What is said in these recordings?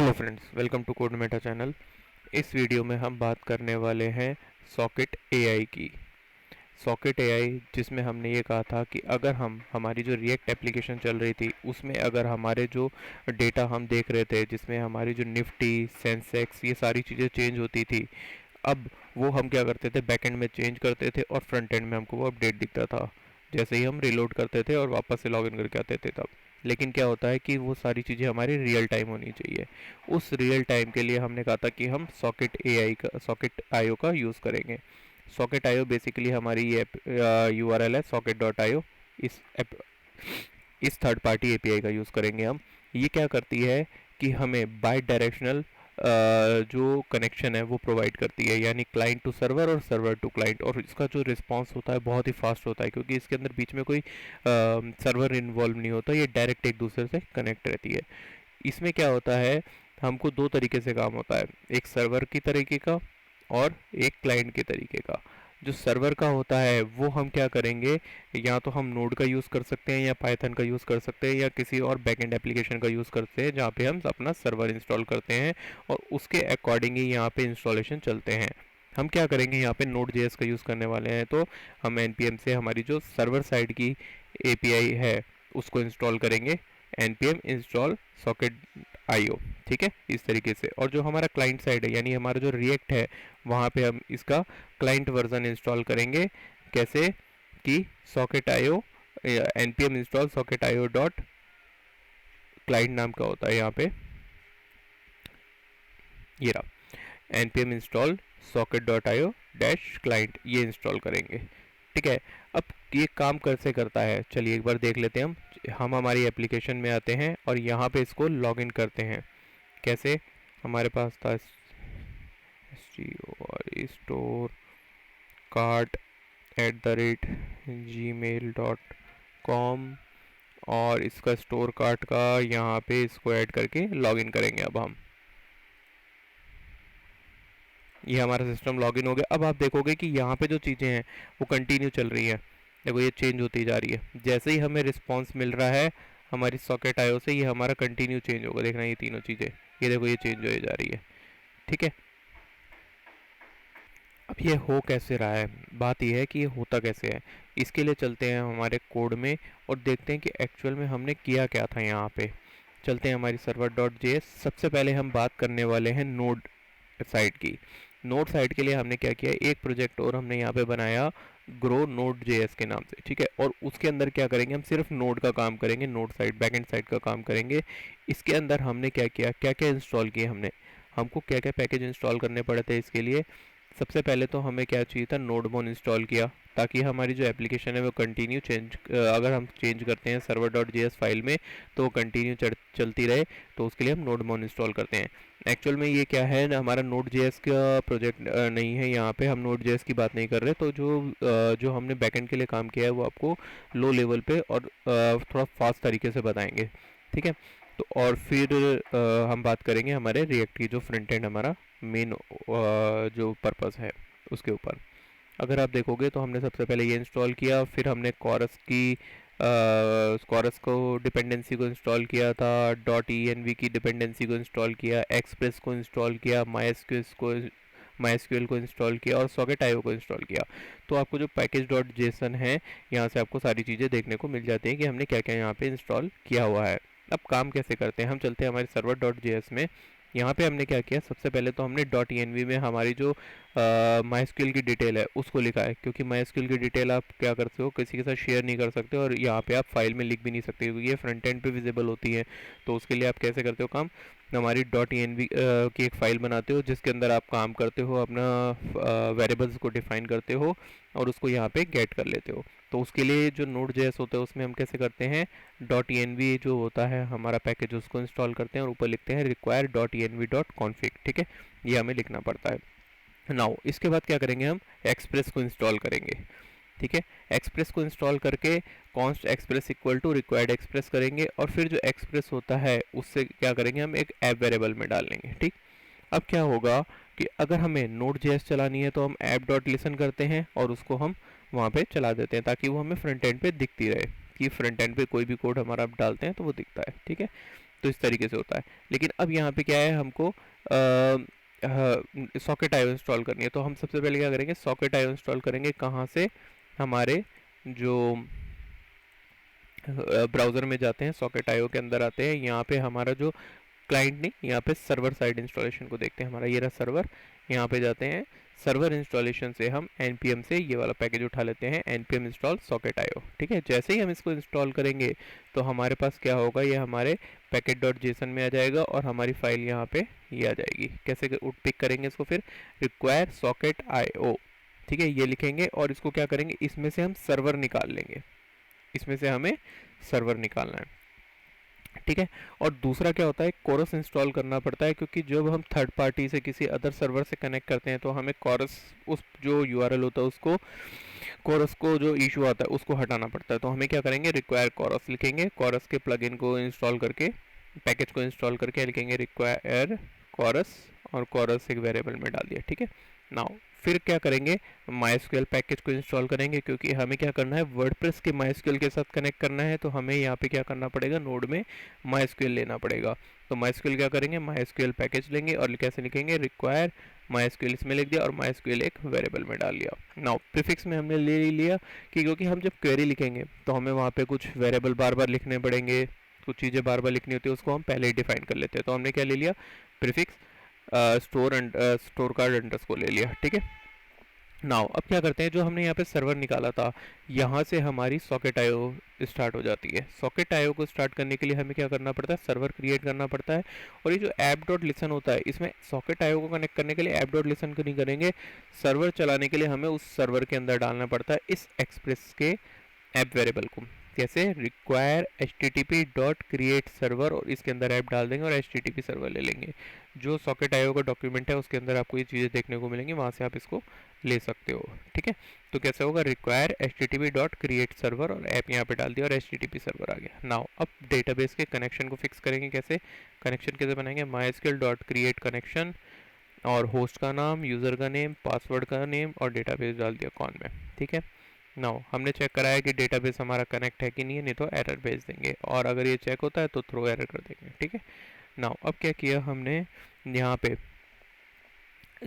Hello friends, welcome to code meta channel. इस video में हम बात करने वाले हैं सॉकेट एआई की। सॉकेट एआई जिसमें हमने ये कहा था कि अगर हम हमारी जो रिएक्ट एप्लीकेशन चल रही थी उसमें अगर हमारे जो डेटा हम देख रहे थे जिसमें हमारी जो निफ्टी सेंसेक्स ये सारी चीज़ें चेंज होती थी, अब वो हम क्या करते थे, बैकएंड में चेंज करते थे और फ्रंट एंड में हमको वो अपडेट दिखता था जैसे ही हम रिलोड करते थे और वापस से लॉगिन करके आते थे तब। लेकिन क्या होता है कि वो सारी चीज़ें हमारी रियल टाइम होनी चाहिए। उस रियल टाइम के लिए हमने कहा था कि हम सॉकेट आईओ का यूज़ करेंगे। सॉकेट आईओ बेसिकली हमारी ये यूआरएल है socket.io। इस ऐप इस थर्ड पार्टी एपीआई का यूज़ करेंगे हम। ये क्या करती है कि हमें बाई डायरेक्शनल जो कनेक्शन है वो प्रोवाइड करती है, यानी क्लाइंट टू सर्वर और सर्वर टू क्लाइंट। और इसका जो रिस्पांस होता है बहुत ही फास्ट होता है क्योंकि इसके अंदर बीच में कोई सर्वर इन्वॉल्व नहीं होता, ये डायरेक्ट एक दूसरे से कनेक्ट रहती है। इसमें क्या होता है, हमको दो तरीके से काम होता है, एक सर्वर की तरीके का और एक क्लाइंट के तरीके का। जो सर्वर का होता है वो हम क्या करेंगे, या तो हम नोड का यूज़ कर सकते हैं या पाइथन का यूज़ कर सकते हैं या किसी और बैकएंड एप्लीकेशन का यूज़ करते हैं जहाँ पे हम अपना सर्वर इंस्टॉल करते हैं और उसके अकॉर्डिंग ही यहाँ पे इंस्टॉलेशन चलते हैं। हम क्या करेंगे, यहाँ पे नोड जेएस का यूज़ करने वाले हैं, तो हम एनपीएम से हमारी जो सर्वर साइड की एपीआई है उसको इंस्टॉल करेंगे, npm इंस्टॉल सॉकेट आईओ। ठीक है, इस तरीके से। और जो हमारा क्लाइंट साइड है यानी हमारा जो रिएक्ट है वहाँ पे हम इसका क्लाइंट वर्जन इंस्टॉल करेंगे। कैसे कि socket IO npm install socket IO dot client नाम का होता है यहाँ पे, ये रहा npm install socket dot IO dash client, ये इंस्टॉल करेंगे। ठीक है, अब ये काम कैसे करता है चलिए एक बार देख लेते हैं। हम हमारी एप्लीकेशन में आते हैं और यहाँ पे इसको लॉगिन करते हैं। कैसे, हमारे पास था स्टोर कार्ट @gmail.com और इसका स्टोर कार्ट का यहाँ पे इसको ऐड करके लॉगिन करेंगे। अब हम ये हमारा सिस्टम लॉगिन हो गया। अब आप देखोगे कि यहाँ पे जो चीज़ें हैं वो कंटिन्यू चल रही है। देखो ये चेंज होती जा रही है, जैसे ही हमें रिस्पांस मिल रहा है हमारी सॉकेट आईओ से ये हमारा कंटिन्यू चेंज होगा। देखना ये तीनों चीज़ें, ये देखो ये चेंज हो जा रही है। ठीक है, अब ये हो कैसे रहा है, बात यह है कि ये होता कैसे है। इसके लिए चलते हैं हमारे कोड में और देखते हैं कि एक्चुअल में हमने किया क्या था। यहाँ पे चलते हैं हमारी सर्वर डॉट जे। सबसे पहले हम बात करने वाले हैं नोड साइड की। नोड साइड के लिए हमने क्या किया, एक प्रोजेक्ट और हमने यहाँ पे बनाया ग्रो नोड जेएस के नाम से। ठीक है, और उसके अंदर क्या करेंगे, हम सिर्फ नोड का काम करेंगे, नोड साइड बैकएंड साइड का काम करेंगे। इसके अंदर हमने क्या किया, क्या क्या इंस्टॉल किए हमने, हमको क्या क्या पैकेज इंस्टॉल करने पड़े थे इसके लिए। सबसे पहले तो हमें क्या चाहिए था, नोडमोन इंस्टॉल किया ताकि हमारी जो एप्लीकेशन है वो कंटिन्यू चेंज, अगर हम चेंज करते हैं सर्वर डॉट जे फाइल में तो वो कंटिन्यू चलती रहे, तो उसके लिए हम नोडमोन इंस्टॉल करते हैं। एक्चुअल में ये क्या है, हमारा नोड जे का प्रोजेक्ट नहीं है, यहाँ पे हम नोड जे की बात नहीं कर रहे। तो जो हमने बैकएंड के लिए काम किया है वो आपको लो लेवल पे और थोड़ा फास्ट तरीके से बताएंगे। ठीक है, तो और फिर हम बात करेंगे हमारे रिएक्ट की जो फ्रंट एंड हमारा मेन जो पर्पस है उसके ऊपर। अगर आप देखोगे तो हमने सबसे पहले ये इंस्टॉल किया, फिर हमने कॉरस को डिपेंडेंसी को इंस्टॉल किया था, डॉट ई की डिपेंडेंसी को इंस्टॉल किया, एक्सप्रेस को इंस्टॉल किया, माई को इंस्टॉल किया और सॉकेट आईओ को इंस्टॉल किया। तो आपको जो पैकेज डॉट जेसन है यहाँ से आपको सारी चीज़ें देखने को मिल जाती हैं कि हमने क्या क्या यहाँ पे इंस्टॉल किया हुआ है। अब काम कैसे करते हैं, हम चलते हैं हमारे सर्वर डॉट जेएस में। यहाँ पे हमने क्या किया, सबसे पहले तो हमने डॉट ई में हमारी जो माई की डिटेल है उसको लिखा है, क्योंकि माई की डिटेल आप क्या करते हो, किसी के साथ शेयर नहीं कर सकते और यहाँ पे आप फाइल में लिख भी नहीं सकते क्योंकि ये फ्रंट एंड पे विजिबल होती है। तो उसके लिए आप कैसे करते हो काम, हमारी डॉट ई की एक फ़ाइल बनाते हो जिसके अंदर आप काम करते हो, अपना वेरिएबल्स को डिफाइन करते हो और उसको यहाँ पे गेट कर लेते हो। तो उसके लिए जो नोड जेएस होता है उसमें हम कैसे करते हैं, डॉट ई जो होता है हमारा पैकेज उसको इंस्टॉल करते हैं और ऊपर लिखते हैं require dot E dot config. ठीक है, ये हमें लिखना पड़ता है। नाउ इसके बाद क्या करेंगे, हम एक्सप्रेस को इंस्टॉल करेंगे। ठीक है, एक्सप्रेस को इंस्टॉल करके const express equal to required express करेंगे और फिर जो एक्सप्रेस होता है उससे क्या करेंगे, हम एक ऐप वेरिएबल में डाल लेंगे। ठीक, अब क्या होगा कि अगर हमें नोड जेएस चलानी है तो हम ऐप डॉट लिसन करते हैं और उसको हम वहाँ पे चला देते हैं ताकि वो हमें फ्रंट एंड पे दिखती रहे, कि फ्रंट एंड पे कोई भी कोड हमारा आप डालते हैं तो वो दिखता है। ठीक है, तो इस तरीके से होता है। लेकिन अब यहाँ पे क्या है, हमको सॉकेट आईओ इंस्टॉल करनी है, तो हम सबसे पहले क्या करेंगे, सॉकेट आईओ इंस्टॉल करेंगे। कहाँ से, हमारे जो ब्राउज़र में जाते हैं, सॉकेट आईओ के अंदर आते हैं, यहाँ पे हमारा जो क्लाइंट नहीं, यहाँ पे सर्वर साइड इंस्टॉलेशन को देखते हैं, हमारा ये रहा सर्वर। यहाँ पे जाते हैं, सर्वर इंस्टॉलेशन से हम npm से ये वाला पैकेज उठा लेते हैं, npm इंस्टॉल सॉकेट आईओ। ठीक है, जैसे ही हम इसको इंस्टॉल करेंगे तो हमारे पास क्या होगा, ये हमारे पैकेट.json में आ जाएगा और हमारी फाइल यहाँ पे ये आ जाएगी। कैसे पिक करेंगे इसको, फिर रिक्वायर सॉकेट आईओ, ठीक है, ये लिखेंगे और इसको क्या करेंगे, इसमें से हम सर्वर निकाल लेंगे, इसमें से हमें सर्वर निकालना है। ठीक है, और दूसरा क्या होता है, कोरस इंस्टॉल करना पड़ता है, क्योंकि जब हम थर्ड पार्टी से किसी अदर सर्वर से कनेक्ट करते हैं तो हमें कोरस, उस जो यूआरएल होता है उसको, कोरस को जो इशू आता है उसको हटाना पड़ता है। तो हमें क्या करेंगे, रिक्वायर कोरस लिखेंगे, कोरस के प्लगइन को इंस्टॉल करके, पैकेज को इंस्टॉल करके लिखेंगे रिक्वायर कोरस, और कोरस एक वेरिएबल में डाल दिया। ठीक है, नाउ फिर क्या करेंगे, MySQL पैकेज को इंस्टॉल करेंगे, क्योंकि हमें क्या करना है, वर्डप्रेस के MySQL के साथ कनेक्ट करना है। तो हमें यहाँ पे क्या करना पड़ेगा, नोड में MySQL लेना पड़ेगा। तो MySQL क्या करेंगे, MySQL पैकेज लेंगे और कैसे लिखेंगे, रिक्वायर MySQL इसमें लिख दिया और MySQL एक वेरिएबल में डाल दिया। नाउ प्रीफिक्स में हमने ले लिया कि क्योंकि हम जब क्वेरी लिखेंगे तो हमें वहाँ पे कुछ वेरिएबल बार बार लिखने पड़ेंगे, कुछ चीज़ें बार बार लिखनी होती है, उसको हम पहले ही डिफाइन कर लेते हैं। तो हमने क्या ले लिया, प्रीफिक्स स्टोर कार्ड अंडरस्कोर ले लिया। ठीक है, नाउ अब क्या करते हैं, जो हमने यहाँ पे सर्वर निकाला था, यहाँ से हमारी सॉकेट आईओ स्टार्ट हो जाती है। सॉकेट आईओ को स्टार्ट करने के लिए हमें क्या करना पड़ता है, सर्वर क्रिएट करना पड़ता है। और ये जो ऐप डॉट लिसन होता है, इसमें सॉकेट आईओ को कनेक्ट करने के लिए ऐप डॉट लिसन को नहीं करेंगे, सर्वर चलाने के लिए हमें उस सर्वर के अंदर डालना पड़ता है इस एक्सप्रेस के ऐप वेरिएबल को। कैसे, require http dot create server, और इसके अंदर ऐप डाल देंगे और http सर्वर ले लेंगे। जो सॉकेट आईओ का डॉक्यूमेंट है उसके अंदर आपको ये चीज़ें देखने को मिलेंगी, वहाँ से आप इसको ले सकते हो। ठीक है, तो कैसे होगा, require http dot create server, और ऐप यहाँ पे डाल दिया और http सर्वर आ गया। नाउ अब डेटाबेस के कनेक्शन को फिक्स करेंगे। कैसे, कनेक्शन कैसे बनाएंगे, MySQL डॉट क्रिएट कनेक्शन, और होस्ट का नाम, यूज़र का नेम, पासवर्ड का नेम, और डेटाबेस डाल दिया कौन में। ठीक है, नाउ हमने चेक कराया कि डेटाबेस हमारा कनेक्ट है कि नहीं है, नहीं तो एरर भेज देंगे, और अगर ये चेक होता है तो थ्रो एरर कर देंगे। ठीक है, नाउ अब क्या किया हमने, यहाँ पे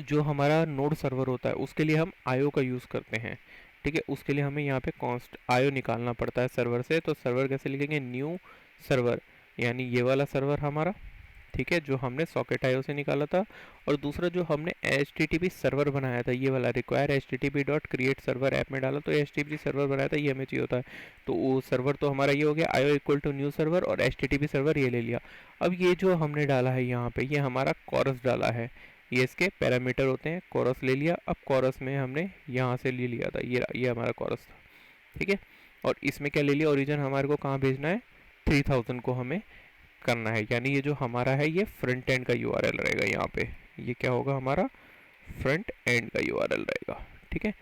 जो हमारा नोड सर्वर होता है उसके लिए हम आईओ का यूज़ करते हैं। ठीक है, उसके लिए हमें यहाँ पे कॉन्स्ट आईओ निकालना पड़ता है सर्वर से। तो सर्वर कैसे लिखेंगे, न्यू सर्वर, यानी ये वाला सर्वर हमारा, ठीक है, जो हमने सॉकेट आईओ से निकाला था। और दूसरा जो हमने HTTP सर्वर बनाया था, ये वाला require HTTP dot create server app में डाला, तो HTTP सर्वर बनाया था, ये हमें चाहिए होता है। तो वो सर्वर तो हमारा ये हो गया, IO equal to new server, और HTTP सर्वर ये ले लिया। अब ये जो हमने डाला है यहाँ पे, ये हमारा कॉरस डाला है, ये इसके पैरामीटर होते हैं। कॉरस ले लिया, अब कॉरस में हमने यहाँ से ले लिया था, ये हमारा कॉरस था। ठीक है, और इसमें क्या ले लिया, ओरिजिन हमारे को कहाँ भेजना है, 3000 को हमें करना है, यानी ये जो हमारा है ये फ्रंट एंड का यूआरएल रहेगा। यहाँ पे ये क्या होगा, हमारा फ्रंट एंड का यूआरएल रहेगा। ठीक है,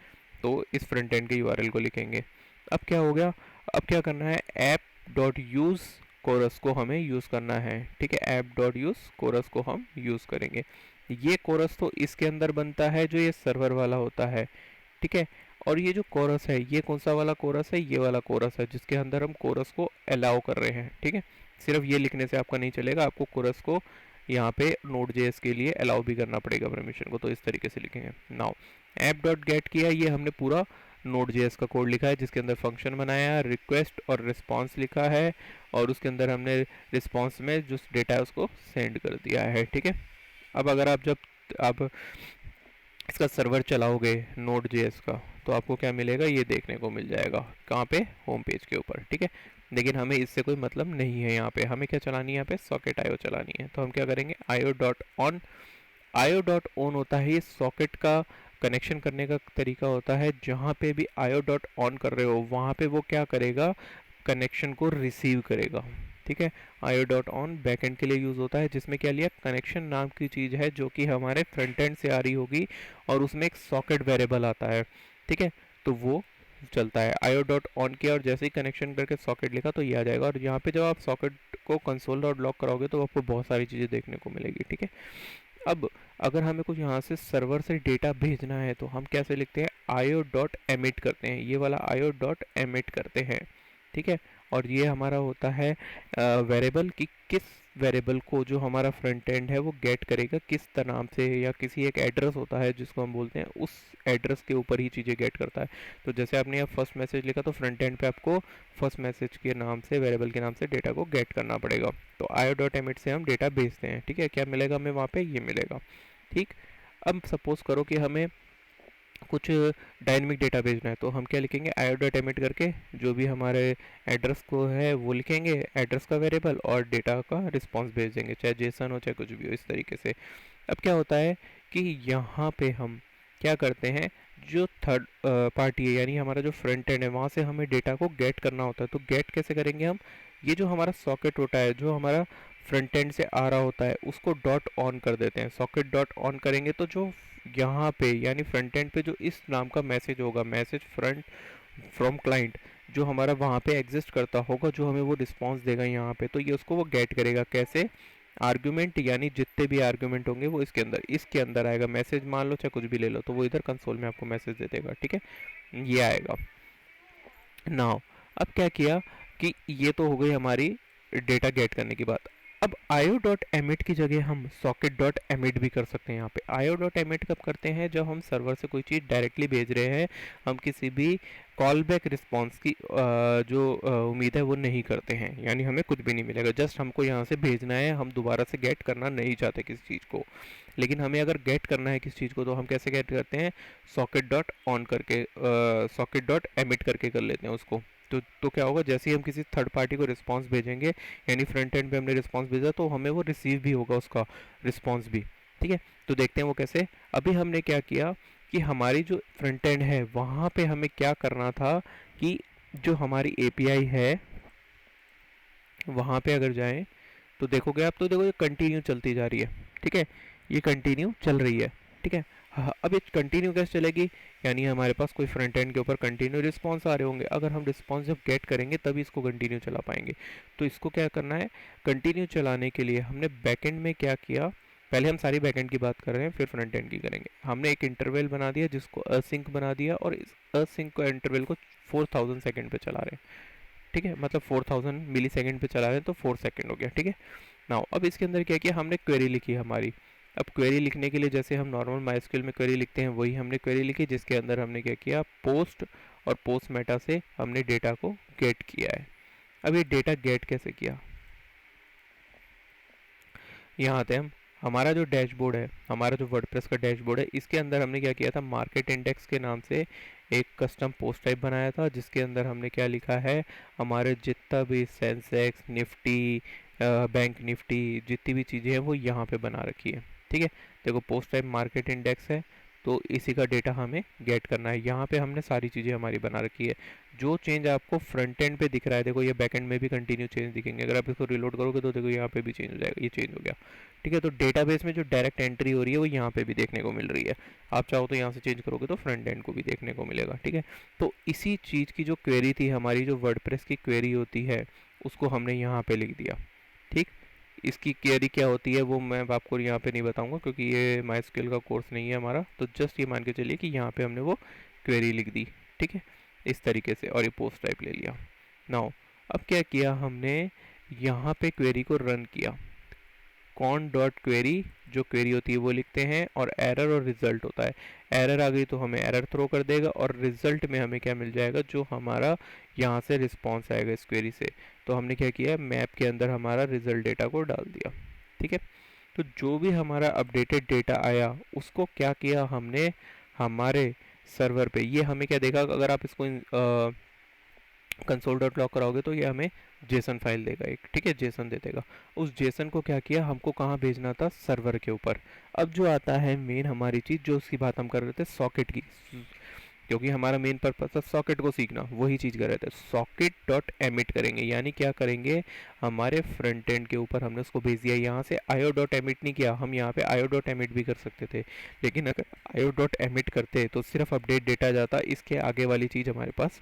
तो इस फ्रंट एंड के यूआरएल को लिखेंगे। अब क्या हो गया, अब क्या करना है, ऐप डॉट यूज़ कोरस को हमें यूज़ करना है। ठीक है, ऐप डॉट यूज़ कोरस को हम यूज़ करेंगे। ये कोरस तो इसके अंदर बनता है जो ये सर्वर वाला होता है। ठीक है, और ये जो कोरस है, ये कौन सा वाला कोरस है, ये वाला कोरस है, जिसके अंदर हम कोरस को अलाउ कर रहे हैं। ठीक है, सिर्फ ये लिखने से आपका नहीं चलेगा, आपको कोरस को यहाँ पे Node.js के लिए अलाउ भी करना पड़ेगा परमिशन को। तो इस तरीके से लिखेंगे। नाउ ऐप डॉट गेट किया, ये हमने पूरा Node.js का कोड लिखा है, जिसके अंदर फंक्शन बनाया है, रिक्वेस्ट और रिस्पॉन्स लिखा है, और उसके अंदर हमने रिस्पॉन्स में जो डेटा है उसको सेंड कर दिया है। ठीक है, अब अगर आप जब आप इसका सर्वर चलाओगे Node.js का, तो आपको क्या मिलेगा, ये देखने को मिल जाएगा, कहाँ पे, होम पेज के ऊपर। ठीक है, लेकिन हमें इससे कोई मतलब नहीं है, यहाँ पे हमें क्या चलानी है, यहाँ पे सॉकेट आईओ चलानी है। तो हम क्या करेंगे, IO dot on, IO dot on होता है ये सॉकेट का कनेक्शन करने का तरीका होता है। जहाँ पे भी आईओ डॉट ऑन कर रहे हो वहाँ पे वो क्या करेगा, कनेक्शन को रिसीव करेगा। ठीक है, आईओ डॉट ऑन बैकएंड के लिए यूज़ होता है, जिसमें क्या लिया, कनेक्शन नाम की चीज़ है जो कि हमारे फ्रंट एंड से आ रही होगी, और उसमें एक सॉकेट वेरिएबल आता है। ठीक है, तो वो चलता है। आईओ डॉट ऑन किया और जैसे ही कनेक्शन करके सॉकेट लिखा तो ये आ जाएगा। और यहाँ पे जब आप सॉकेट को कंसोल डॉट लॉग कराओगे तो आपको बहुत सारी चीज़ें देखने को मिलेगी। ठीक है, अब अगर हमें कुछ यहाँ से सर्वर से डेटा भेजना है तो हम कैसे लिखते हैं, आईओ डॉट एमिट करते हैं, ये वाला आईओ डॉट एमिट करते हैं। ठीक है, और ये हमारा होता है वेरिएबल कि किस वेरिएबल को जो हमारा फ्रंट एंड है वो गेट करेगा किस नाम से, या किसी एक एड्रेस होता है जिसको हम बोलते हैं, उस एड्रेस के ऊपर ही चीज़ें गेट करता है। तो जैसे आपने यहाँ फर्स्ट मैसेज लिखा तो फ्रंट एंड पे आपको फर्स्ट मैसेज के नाम से, वेरिएबल के नाम से डेटा को गेट करना पड़ेगा। तो io.emit से हम डेटा भेजते हैं, ठीक है। क्या मिलेगा हमें वहाँ पे, ये मिलेगा, ठीक। अब सपोज करो कि हमें कुछ डायनेमिक डेटा भेजना है, तो हम क्या लिखेंगे, io.emit करके जो भी हमारे एड्रेस को है वो लिखेंगे, एड्रेस का वेरिएबल, और डेटा का रिस्पांस भेज देंगे, चाहे जेसन हो चाहे कुछ भी हो, इस तरीके से। अब क्या होता है कि यहाँ पे हम क्या करते हैं, जो थर्ड पार्टी है यानी हमारा जो फ्रंट एंड है, वहाँ से हमें डेटा को गेट करना होता है। तो गेट कैसे करेंगे हम, ये जो हमारा सॉकेट होता है, जो हमारा फ्रंट एंड से आ रहा होता है, उसको डॉट ऑन कर देते हैं। सॉकेट डॉट ऑन करेंगे तो जो यहाँ पे यानी फ्रंट एंड पे जो इस नाम का मैसेज होगा, मैसेज फ्रंट फ्रॉम क्लाइंट, जो हमारा वहाँ पे एग्जिस्ट करता होगा, जो हमें वो रिस्पांस देगा यहाँ पे, तो ये उसको वो गेट करेगा कैसे, आर्ग्यूमेंट, यानी जितने भी आर्ग्यूमेंट होंगे वो इसके अंदर आएगा। मैसेज मान लो चाहे कुछ भी ले लो, तो वो इधर कंसोल में आपको मैसेज दे देगा, ठीक है, ये आएगा। नाउ अब क्या किया कि ये तो हो गई हमारी डेटा गेट करने की बात। अब io.emit की जगह हम socket.emit भी कर सकते हैं। यहाँ पे io.emit कब करते हैं, जब हम सर्वर से कोई चीज़ डायरेक्टली भेज रहे हैं, हम किसी भी कॉल बैक रिस्पॉन्स की जो उम्मीद है वो नहीं करते हैं, यानी हमें कुछ भी नहीं मिलेगा, जस्ट हमको यहाँ से भेजना है, हम दोबारा से गेट करना नहीं चाहते किसी चीज़ को। लेकिन हमें अगर गेट करना है किसी चीज़ को, तो हम कैसे गेट करते हैं, सॉकेट डॉट ऑन करके, सॉकेट डॉट एमिट करके कर लेते हैं उसको। तो क्या होगा, जैसे ही हम किसी थर्ड पार्टी को रिस्पांस भेजेंगे, यानी फ्रंट एंड पे हमने रिस्पांस भेजा, तो हमें वो रिसीव भी होगा उसका रिस्पांस भी, ठीक है। तो देखते हैं वो कैसे। अभी हमने क्या किया कि हमारी जो फ्रंट एंड है वहाँ पे हमें क्या करना था कि जो हमारी एपीआई है वहाँ पे अगर जाएं तो देखोगे आप, तो देखो ये कंटिन्यू चलती जा रही है, ठीक है, ये कंटिन्यू चल रही है, ठीक है। हाँ, अब ये कंटिन्यू कैसे चलेगी, यानी हमारे पास कोई फ्रंट एंड के ऊपर कंटिन्यू रिस्पॉन्स आ रहे होंगे, अगर हम रिस्पॉन्स जब गेट करेंगे तभी इसको कंटिन्यू चला पाएंगे। तो इसको क्या करना है, कंटिन्यू चलाने के लिए हमने बैकएंड में क्या किया, पहले हम सारी बैकएंड की बात कर रहे हैं, फिर फ्रंट एंड की करेंगे। हमने एक इंटरवल बना दिया जिसको असिंक बना दिया, और इस असिंक को इंटरवल को 4000 सेकेंड पे चला रहे हैं, ठीक है, मतलब 4000 मिली सेकेंड पे चला रहे हैं, तो 4 सेकेंड हो गया, ठीक है। नाउ अब इसके अंदर क्या किया, हमने क्वेरी लिखी हमारी। अब क्वेरी लिखने के लिए जैसे हम नॉर्मल माइस्क्यूएल में क्वेरी लिखते हैं, वही हमने क्वेरी लिखी, जिसके अंदर हमने क्या किया, पोस्ट और पोस्ट मेटा से हमने डेटा को गेट किया है। अब ये डेटा गेट कैसे किया, यहाँ आते हैं हम। हमारा जो डैशबोर्ड है, हमारा जो वर्डप्रेस का डैशबोर्ड है, इसके अंदर हमने क्या किया था, मार्केट इंडेक्स के नाम से एक कस्टम पोस्ट टाइप बनाया था, जिसके अंदर हमने क्या लिखा है, हमारे जितना भी सेंसेक्स, निफ्टी, बैंक निफ्टी, जितनी भी चीज़ें हैं वो यहाँ पे बना रखी है, ठीक है। देखो पोस्ट टाइप मार्केट इंडेक्स है, तो इसी का डेटा हमें गेट करना है। यहाँ पे हमने सारी चीज़ें हमारी बना रखी है। जो चेंज आपको फ्रंट एंड पे दिख रहा है, देखो ये बैक एंड में भी कंटिन्यू चेंज दिखेंगे, अगर आप इसको रिलोड करोगे तो देखो यहाँ पे भी चेंज हो जाएगा, ये चेंज हो गया, ठीक है। तो डेटाबेस में जो डायरेक्ट एंट्री हो रही है वो यहाँ पे भी देखने को मिल रही है। आप चाहो तो यहाँ से चेंज करोगे तो फ्रंट एंड को भी देखने को मिलेगा, ठीक है। तो इसी चीज़ की जो क्वेरी थी हमारी, जो वर्डप्रेस की क्वेरी होती है, उसको हमने यहाँ पे लिख दिया, ठीक। इसकी क्वेरी क्या होती है वो मैं आपको यहाँ पे नहीं बताऊंगा, क्योंकि ये माइस्क्यूएल का कोर्स नहीं है हमारा। तो जस्ट ये मान के चलिए कि यहाँ पे हमने वो क्वेरी लिख दी, ठीक है, इस तरीके से, और ये पोस्ट टाइप ले लिया। नाउ अब क्या किया हमने, यहाँ पे क्वेरी को रन किया, कॉन डॉट क्वेरी जो क्वेरी होती है वो लिखते हैं, और एरर और रिजल्ट होता है। एरर आ गई तो हमें एरर थ्रो कर देगा, और रिजल्ट में हमें क्या मिल जाएगा, जो हमारा यहाँ से रिस्पॉन्स आएगा इस क्वेरी से। तो हमने क्या किया, मैप के अंदर हमारा रिजल्ट डेटा को डाल दिया, ठीक है। तो जो भी हमारा अपडेटेड डेटा आया उसको क्या किया हमने, हमारे सर्वर पे, ये हमें क्या देगा, अगर आप इसको कंसोल डॉट लॉग कराओगे तो ये हमें जेसन फाइल देगा एक, ठीक है, जेसन दे देगा। उस जेसन को क्या किया, हमको कहाँ भेजना था, सर्वर के ऊपर। अब जो आता है मेन हमारी चीज़, जो उसकी बात हम कर रहे थे सॉकेट की, क्योंकि हमारा मेन पर्पस था सॉकेट को सीखना, वही चीज़ कर रहे थे। सॉकेट डॉट एमिट करेंगे, यानी क्या करेंगे, हमारे फ्रंट एंड के ऊपर हमने उसको भेज दिया। यहाँ से आयो डॉट एमिट नहीं किया, हम यहाँ पे आयो डॉट एमिट भी कर सकते थे, लेकिन अगर आयो डॉट एमिट करते तो सिर्फ अपडेट डेटा जाता, इसके आगे वाली चीज़ हमारे पास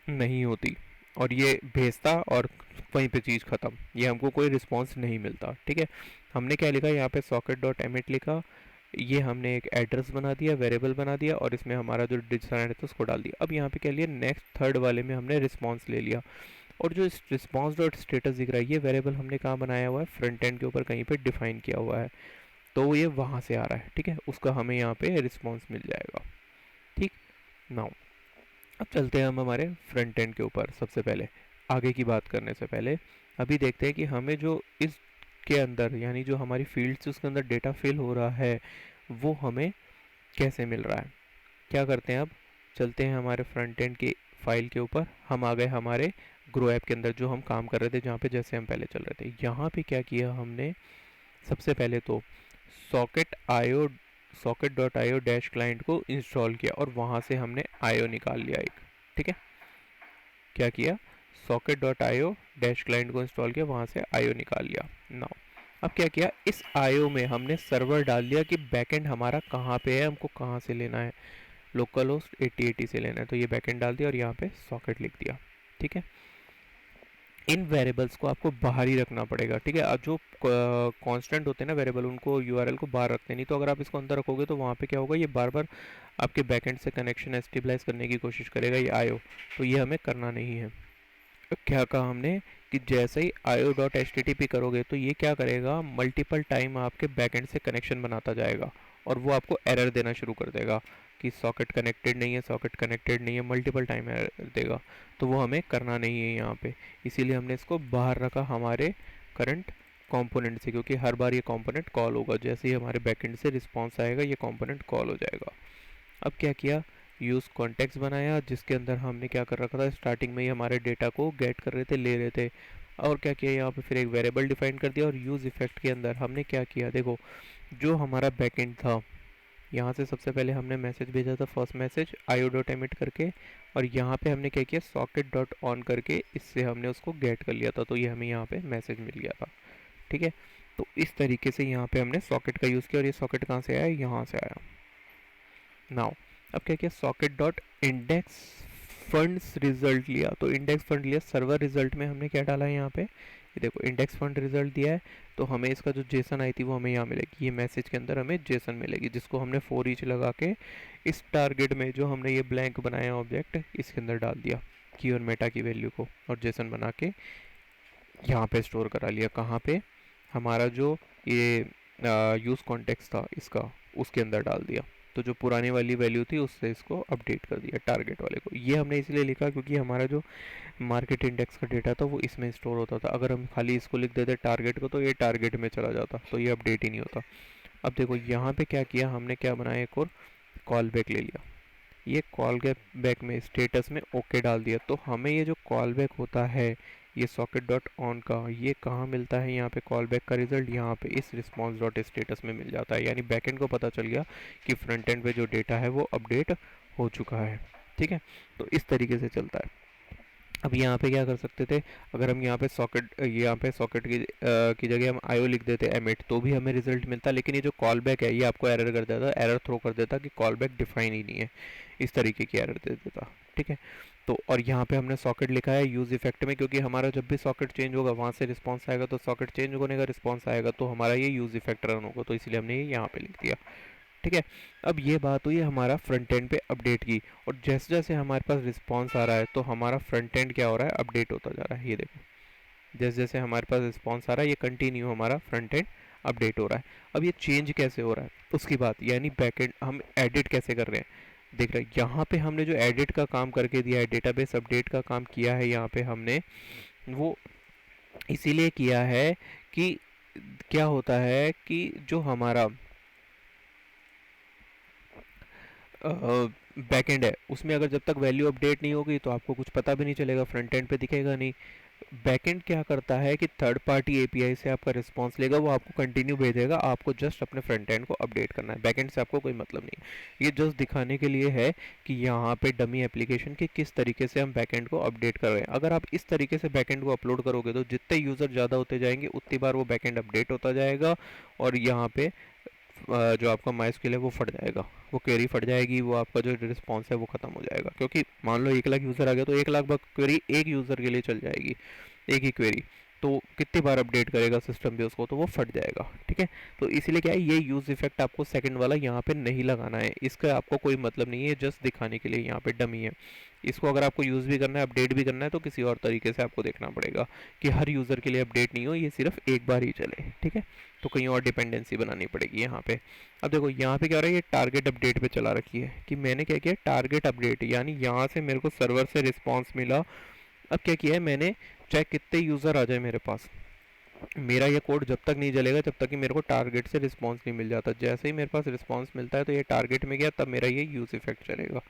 नहीं होती, और ये भेजता और वहीं पे चीज़ ख़त्म, ये हमको कोई रिस्पॉन्स नहीं मिलता, ठीक है। हमने क्या लिखा यहाँ पे, सॉकेट डॉट एमिट लिखा, ये हमने एक एड्रेस बना दिया, वेरिएबल बना दिया, और इसमें हमारा जो डिजाइन है तो उसको डाल दिया। अब यहाँ पे क्या लिया, नेक्स्ट थर्ड वाले में हमने रिस्पॉन्स ले लिया। और जो रिस्पॉन्स डॉट स्टेटस दिख रहा है ये वेरिएबल हमने कहाँ बनाया हुआ है, फ्रंट एंड के ऊपर कहीं पे डिफाइन किया हुआ है, तो ये वहाँ से आ रहा है, ठीक है, उसका हमें यहाँ पे रिस्पॉन्स मिल जाएगा। ठीक, नाउ अब चलते हैं हम हमारे फ्रंट एंड के ऊपर। सबसे पहले आगे की बात करने से पहले अभी देखते हैं कि हमें जो इस के अंदर यानी जो हमारी फील्ड्स उसके अंदर डेटा फिल हो रहा है वो हमें कैसे मिल रहा है। क्या करते हैं, अब चलते हैं हमारे फ्रंट एंड की फाइल के ऊपर। हम आ गए हमारे ग्रो ऐप के अंदर जो हम काम कर रहे थे, जहाँ पे जैसे हम पहले चल रहे थे। यहाँ पे क्या किया हमने, सबसे पहले तो socket IO socket dot IO dash client को इंस्टॉल किया और वहाँ से हमने आईओ निकाल लिया एक। ठीक है, क्या किया, socket dot IO dash client को इंस्टॉल किया, वहाँ से आईओ निकाल लिया। नाउ अब क्या किया, इस आईओ में हमने सर्वर डाल दिया कि बैकएंड हमारा कहाँ पे है, हमको कहाँ से लेना है, लोकल होस्ट 8080 से लेना है, तो ये बैकएंड डाल दिया और यहाँ पे सॉकेट लिख दिया। ठीक है, इन वेरिएबल्स को आपको बाहर ही रखना पड़ेगा। ठीक है, अब जो कांस्टेंट होते हैं ना वेरिएबल, उनको यूआरएल को बाहर रखते नहीं, तो अगर आप इसको अंदर रखोगे तो वहाँ पे क्या होगा, ये बार बार आपके बैकएंड से कनेक्शन एस्टेब्लाइज करने की कोशिश करेगा, ये आईओ, तो ये हमें करना नहीं है। क्या कहा हमने कि जैसे ही IO dot H T T P करोगे तो ये क्या करेगा, मल्टीपल टाइम आपके बैकएंड से कनेक्शन बनाता जाएगा और वो आपको एरर देना शुरू कर देगा कि सॉकेट कनेक्टेड नहीं है, सॉकेट कनेक्टेड नहीं है, मल्टीपल टाइम एरर देगा, तो वो हमें करना नहीं है यहाँ पे। इसीलिए हमने इसको बाहर रखा हमारे करंट कंपोनेंट से, क्योंकि हर बार ये कंपोनेंट कॉल होगा, जैसे ही हमारे बैकएंड से रिस्पॉन्स आएगा ये कंपोनेंट कॉल हो जाएगा। अब क्या किया, यूज़ कॉन्टेक्स्ट बनाया, जिसके अंदर हमने क्या कर रखा था, स्टार्टिंग में ही हमारे डेटा को गेट कर रहे थे, ले रहे थे। और क्या किया, यहाँ पे फिर एक वेरिएबल डिफाइन कर दिया और यूज़ इफेक्ट के अंदर हमने क्या किया, देखो जो हमारा बैकएंड था, यहाँ से सबसे पहले हमने मैसेज भेजा था, first message IO dot emit करके, और यहाँ पे हमने क्या किया, सॉकेट डॉट ऑन करके इससे हमने उसको गेट कर लिया था, तो ये हमें यहाँ पे मैसेज मिल गया था। ठीक है, तो इस तरीके से यहाँ पे हमने सॉकेट का यूज़ किया और ये सॉकेट कहाँ से आया, यहाँ से आया। नाउ अब क्या किया, socket dot index funds result लिया, तो इंडेक्स फंड लिया, सर्वर रिजल्ट में हमने क्या डाला है यहाँ पे, ये देखो इंडेक्स फंड रिजल्ट दिया है, तो हमें इसका जो जेसन आई थी वो हमें यहाँ मिलेगी, ये मैसेज के अंदर हमें जेसन मिलेगी, जिसको हमने फॉर ईच लगा के इस टारगेट में जो हमने ये ब्लैंक बनाया ऑब्जेक्ट इसके अंदर डाल दिया की और मेटा की वैल्यू को, और जेसन बना के यहाँ पे स्टोर करा लिया। कहाँ पे, हमारा जो ये यूज़ कॉन्टेक्स्ट था इसका, उसके अंदर डाल दिया, तो जो पुरानी वाली वैल्यू थी उससे इसको अपडेट कर दिया टारगेट वाले को। ये हमने इसलिए लिखा क्योंकि हमारा जो मार्केट इंडेक्स का डेटा था वो इसमें स्टोर होता था, अगर हम खाली इसको लिख देते टारगेट को तो ये टारगेट में चला जाता, तो ये अपडेट ही नहीं होता। अब देखो यहाँ पे क्या किया हमने, क्या बनाया, एक और कॉल बैक ले लिया, ये कॉल बैक में स्टेटस में ओके डाल दिया, तो हमें ये जो कॉल बैक होता है ये सॉकेट डॉट ऑन का, ये कहाँ मिलता है, यहाँ पे कॉल बैक का रिजल्ट यहाँ पे इस रिस्पॉन्स डॉट स्टेटस में मिल जाता है, यानी बैकएंड को पता चल गया कि फ्रंट एंड पे जो डेटा है वो अपडेट हो चुका है। ठीक है, तो इस तरीके से चलता है। अब यहाँ पे क्या कर सकते थे, अगर हम यहाँ पे सॉकेट की जगह हम आईओ लिख देते एमिट, तो भी हमें रिजल्ट मिलता, लेकिन ये जो कॉल बैक है ये आपको एरर कर देता, एरर थ्रो कर देता कि कॉल बैक डिफाइन ही नहीं है, इस तरीके की एरर दे देता। ठीक है, तो और यहाँ पे हमने सॉकेट लिखा है यूज़ इफेक्ट में, क्योंकि हमारा जब भी सॉकेट चेंज होगा वहाँ से रिस्पॉन्स आएगा, तो सॉकेट चेंज होने का रिस्पॉन्स आएगा तो हमारा ये यूज़ इफेक्ट रन होगा, तो इसलिए हमने ये यहाँ पे लिख दिया। ठीक है, अब ये बात हुई हमारा फ्रंट एंड पे अपडेट की, और जैसे जैसे हमारे पास रिस्पॉन्स आ रहा है तो हमारा फ्रंट एंड क्या हो रहा है, अपडेट होता जा रहा है। ये देखो जैसे जैसे हमारे पास रिस्पॉन्स आ रहा है ये कंटिन्यू हमारा फ्रंट एंड अपडेट हो रहा है। अब ये चेंज कैसे हो रहा है उसकी बात, यानी बैक एंड हम एडिट कैसे कर रहे हैं, देख रहे हैं यहाँ पे हमने जो एडिट का काम करके दिया है, डेटाबेस अपडेट का काम किया है यहाँ पे हमने, वो इसीलिए किया है कि क्या होता है कि जो हमारा बैकएंड है उसमें अगर जब तक वैल्यू अपडेट नहीं होगी तो आपको कुछ पता भी नहीं चलेगा, फ्रंट एंड पे दिखेगा नहीं। बैकएंड क्या करता है कि थर्ड पार्टी एपीआई से आपका रिस्पांस लेगा, वो आपको कंटिन्यू भेजेगा, आपको जस्ट अपने फ्रंट एंड को अपडेट करना है, बैकएंड से आपको कोई मतलब नहीं। ये जस्ट दिखाने के लिए है कि यहाँ पे डमी एप्लीकेशन के किस तरीके से हम बैकएंड को अपडेट कर रहे हैं। अगर आप इस तरीके से बैकएंड को अपलोड करोगे तो जितने यूज़र ज़्यादा होते जाएंगे उतनी बार वो बैकएंड अपडेट होता जाएगा, और यहाँ पे जो आपका माइस्क्यूएल है वो फट जाएगा, वो क्वेरी फट जाएगी, वो आपका जो रिस्पॉन्स है वो ख़त्म हो जाएगा, क्योंकि मान लो 1 लाख यूज़र आ गया तो 1 लाख बार क्वेरी एक यूज़र के लिए चल जाएगी, एक ही क्वेरी। तो कितनी बार अपडेट करेगा सिस्टम भी उसको, तो वो फट जाएगा। ठीक है, तो इसीलिए क्या है, ये यूज़ इफेक्ट आपको सेकंड वाला यहाँ पे नहीं लगाना है, इसका आपको कोई मतलब नहीं है, जस्ट दिखाने के लिए यहाँ पे डमी है। इसको अगर आपको यूज़ भी करना है, अपडेट भी करना है, तो किसी और तरीके से आपको देखना पड़ेगा कि हर यूज़र के लिए अपडेट नहीं हो, ये सिर्फ एक बार ही चले। ठीक है, तो कहीं और डिपेंडेंसी बनानी पड़ेगी यहाँ पे। अब देखो यहाँ पे क्या हो रहा है, ये टारगेट अपडेट पे चला रखी है कि मैंने क्या किया, टारगेट अपडेट, यानी यहाँ से मेरे को सर्वर से रिस्पॉन्स मिला। अब क्या किया है मैंने, चाहे कितने यूज़र आ जाए मेरे पास, मेरा ये कोड जब तक नहीं चलेगा जब तक कि मेरे को टारगेट से रिस्पांस नहीं मिल जाता। जैसे ही मेरे पास रिस्पांस मिलता है तो ये टारगेट में गया, तब मेरा ये यूज़ इफेक्ट चलेगा।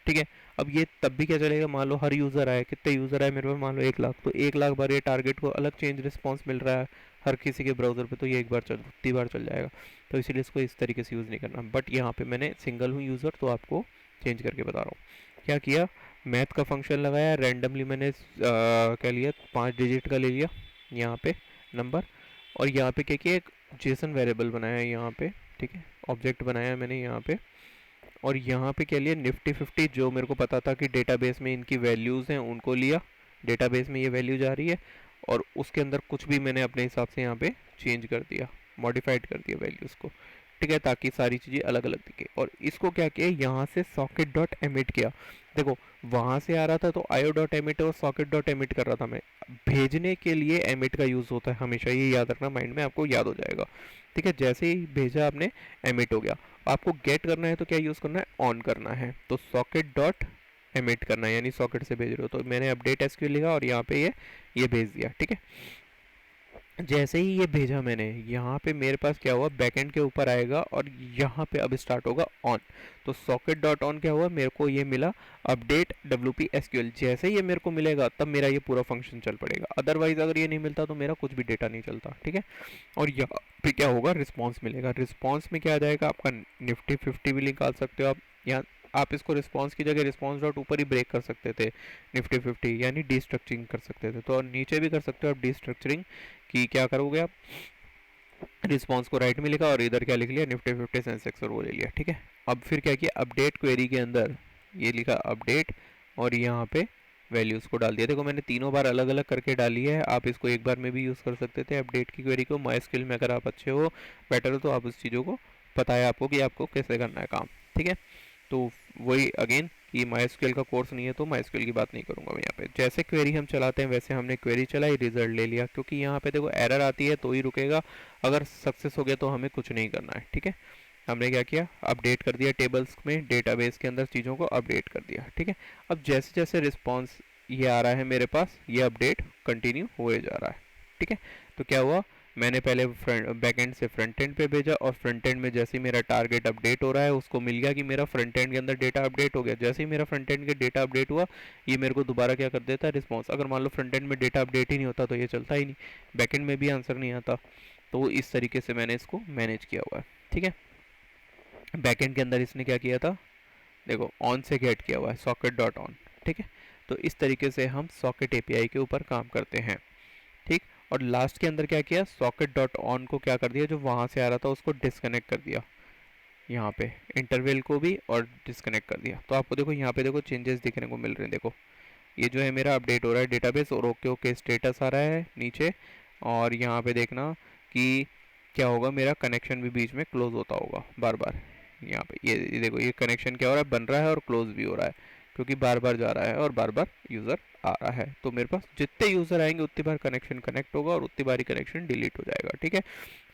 ठीक है, अब ये तब भी क्या चलेगा, मान लो हर यूज़र आए, कितने यूज़र आए मेरे पास, मान लो 1 लाख, तो 1 लाख बार ये टारगेट को अलग चेंज रिस्पॉन्स मिल रहा है हर किसी के ब्राउज़र पे, तो ये एक बार चल, उतनी बार चल जाएगा। तो इसीलिए इसको इस तरीके से यूज़ नहीं करना। बट यहाँ पे मैंने सिंगल हूँ यूज़र, तो आपको चेंज करके बता रहा हूँ। क्या किया, मैथ का फंक्शन लगाया, रैंडमली मैंने क्या लिया, 5 डिजिट का ले लिया यहाँ पे नंबर, और यहाँ पे क्या किया, एक जेसन वेरिएबल बनाया है यहाँ पे। ठीक है, ऑब्जेक्ट बनाया है मैंने यहाँ पे, और यहाँ पे क्या लिया, निफ्टी 50, जो मेरे को पता था कि डेटाबेस में इनकी वैल्यूज़ हैं उनको लिया, डेटाबेस में ये वैल्यू जा रही है, और उसके अंदर कुछ भी मैंने अपने हिसाब से यहाँ पे चेंज कर दिया, मॉडिफाइड कर दिया वैल्यूज़ को। ठीक है, ताकि सारी चीज़ें अलग अलग दिखे। और इसको क्या किया, यहाँ से सॉकेट डॉट एमिट किया। देखो वहाँ से आ रहा था तो आयो डॉट एमिट और सॉकेट डॉट एमिट कर रहा था मैं, भेजने के लिए एमिट का यूज़ होता है हमेशा, ये याद रखना, माइंड में आपको याद हो जाएगा। ठीक है, जैसे ही भेजा आपने, एमिट हो गया। आपको गेट करना है तो क्या यूज़ करना है, ऑन करना है, तो सॉकेट डॉट एमिट करना है, यानी सॉकेट से भेज रहे हो। तो मैंने अपडेट एसक्यूएल लिखा और यहाँ पे ये भेज दिया। ठीक है, जैसे ही ये भेजा मैंने, यहाँ पे मेरे पास क्या हुआ, बैकएंड के ऊपर आएगा और यहाँ पे अब स्टार्ट होगा ऑन। तो सॉकेट डॉट ऑन क्या हुआ, मेरे को ये मिला अपडेट WP SQL। जैसे ही ये मेरे को मिलेगा तब मेरा ये पूरा फंक्शन चल पड़ेगा, अदरवाइज अगर ये नहीं मिलता तो मेरा कुछ भी डेटा नहीं चलता। ठीक है, और यहाँ पे क्या होगा, रिस्पॉन्स मिलेगा। रिस्पॉन्स में क्या आ जाएगा, आपका निफ्टी 50 भी निकाल सकते हो आप यहाँ। आप इसको रिस्पॉन्स की जगह रिस्पॉन्स डॉट ऊपर ही ब्रेक कर सकते थे, निफ्टी 50 यानी डीस्ट्रक्चरिंग कर सकते थे। तो नीचे भी कर सकते हो आप डीस्ट्रक्चरिंग, कि क्या करोगे आप, रिस्पॉन्स को राइट में लिखा और इधर क्या लिख लिया, निफ्टी 50 सेंसेक्स और वो ले लिया। ठीक है, अब फिर क्या किया, अपडेट क्वेरी के अंदर ये लिखा अपडेट, और यहाँ पे वैल्यूज़ को डाल दिया। देखो मैंने तीनों बार अलग अलग करके डाली है, आप इसको एक बार में भी यूज़ कर सकते थे अपडेट की क्वेरी को। माइस्क्यूएल में अगर आप अच्छे हो, बेटर हो, तो आप उस चीज़ों को पता है आपको कि आपको कैसे करना है काम। ठीक है, तो वही अगेन कि माइस्क्यूएल का कोर्स नहीं है तो माइस्क्यूएल की बात नहीं करूंगा मैं यहाँ पे। जैसे क्वेरी हम चलाते हैं वैसे हमने क्वेरी चलाई, रिजल्ट ले लिया, क्योंकि यहाँ पे देखो एरर आती है तो ही रुकेगा, अगर सक्सेस हो गया तो हमें कुछ नहीं करना है। ठीक है, हमने क्या किया, अपडेट कर दिया टेबल्स में, डेटाबेस के अंदर चीज़ों को अपडेट कर दिया। ठीक है, अब जैसे जैसे रिस्पॉन्स ये आ रहा है मेरे पास, ये अपडेट कंटिन्यू हुए जा रहा है। ठीक है, तो क्या हुआ, मैंने पहले बैक एंड से फ्रंट एंड पे भेजा, और फ्रंट एंड में जैसे ही मेरा टारगेट अपडेट हो रहा है उसको मिल गया कि मेरा फ्रंट एंड के अंदर डेटा अपडेट हो गया। जैसे ही मेरा फ्रंट एंड के डेटा अपडेट हुआ, ये मेरे को दोबारा क्या कर देता है, रिस्पॉन्स। अगर मान लो फ्रंट एंड में डेटा अपडेट ही नहीं होता तो ये चलता ही नहीं, बैक एंड में भी आंसर नहीं आता। तो इस तरीके से मैंने इसको मैनेज किया हुआ है। ठीक है, बैक एंड के अंदर इसने क्या किया था, देखो ऑन से गेट किया हुआ है, सॉकेट डॉट ऑन। ठीक है, तो इस तरीके से हम सॉकेट एपीआई के ऊपर काम करते हैं। ठीक, और लास्ट के अंदर क्या किया, सॉकेट डॉट ऑन को क्या कर दिया, जो वहाँ से आ रहा था उसको डिस्कनेक्ट कर दिया, यहाँ पे इंटरवल को भी, और डिस्कनेक्ट कर दिया। तो आपको देखो यहाँ पे देखो चेंजेस दिखने को मिल रहे हैं। देखो ये जो है मेरा अपडेट हो रहा है डेटाबेस, और ओके ओके स्टेटस आ रहा है नीचे, और यहाँ पे देखना कि क्या होगा, मेरा कनेक्शन भी बीच में क्लोज होता होगा बार बार। यहाँ पे ये देखो, ये कनेक्शन क्या हो रहा है, बन रहा है और क्लोज भी हो रहा है, क्योंकि बार बार जा रहा है और बार बार यूज़र आ रहा है। तो मेरे पास जितने यूज़र आएंगे उतनी बार कनेक्शन कनेक्ट होगा और उतनी बार ही कनेक्शन डिलीट हो जाएगा। ठीक है,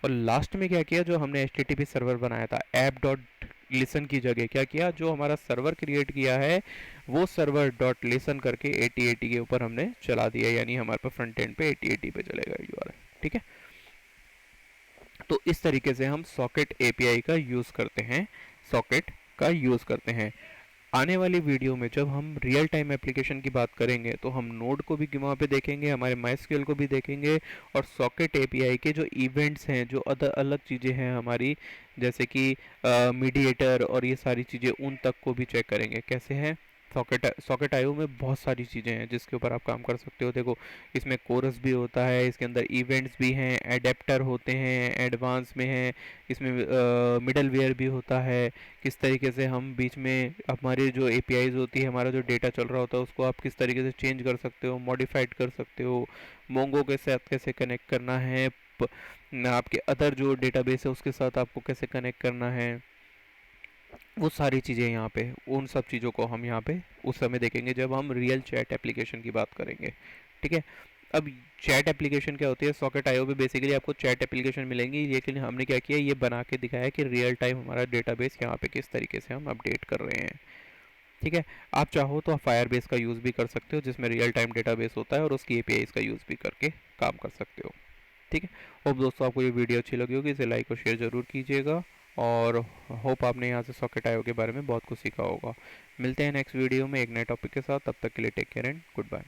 और लास्ट में क्या किया, जो हमने HTTP सर्वर बनाया था, ऐप डॉट लिसन की जगह क्या किया, जो हमारा सर्वर क्रिएट किया है वो सर्वर डॉट लिसन करके 8080 के ऊपर हमने चला दिया, यानी हमारे पास फ्रंट एंड पे 8080 पे चलेगा URL। ठीक है, तो इस तरीके से हम सॉकेट एपीआई का यूज़ करते हैं, सॉकेट का यूज़ करते हैं। आने वाली वीडियो में जब हम रियल टाइम एप्लीकेशन की बात करेंगे तो हम नोड को भी वहाँ पे देखेंगे, हमारे माइस्क्यूएल को भी देखेंगे, और सॉकेट एपीआई के जो इवेंट्स हैं, जो अदर अलग चीज़ें हैं हमारी, जैसे कि मीडिएटर और ये सारी चीज़ें, उन तक को भी चेक करेंगे कैसे हैं। सॉकेट आईओ में बहुत सारी चीज़ें हैं जिसके ऊपर आप काम कर सकते हो। देखो, इसमें कोरस भी होता है, इसके अंदर इवेंट्स भी हैं, एडेप्टर होते हैं, एडवांस में हैं, इसमें मिडल वेयर भी होता है। किस तरीके से हम बीच में हमारी जो एपीआईज होती है, हमारा जो डेटा चल रहा होता है, उसको आप किस तरीके से चेंज कर सकते हो, मॉडिफाइड कर सकते हो, मोंगो के साथ कैसे कनेक्ट करना है, आपके अदर जो डेटाबेस है उसके साथ आपको कैसे कनेक्ट करना है, वो सारी चीज़ें यहाँ पे, उन सब चीज़ों को हम यहाँ पे उस समय देखेंगे जब हम रियल चैट एप्लीकेशन की बात करेंगे। ठीक है। अब चैट एप्लीकेशन क्या होती है, सॉकेट आईओ पे बेसिकली आपको चैट एप्लीकेशन मिलेंगी, लेकिन हमने क्या किया, ये बना के दिखाया कि रियल टाइम हमारा डेटाबेस यहाँ पे किस तरीके से हम अपडेट कर रहे हैं। ठीक है। आप चाहो तो आप फायरबेस का यूज़ भी कर सकते हो, जिसमें रियल टाइम डेटाबेस होता है, और उसकी एपीआईज का यूज़ भी करके काम कर सकते हो। ठीक है। होप दोस्तों आपको ये वीडियो अच्छी लगी होगी, इसे लाइक और शेयर ज़रूर कीजिएगा, और होप आपने यहाँ से सॉकेट आईओ के बारे में बहुत कुछ सीखा होगा। मिलते हैं नेक्स्ट वीडियो में एक नए टॉपिक के साथ, तब तक के लिए take care and good bye.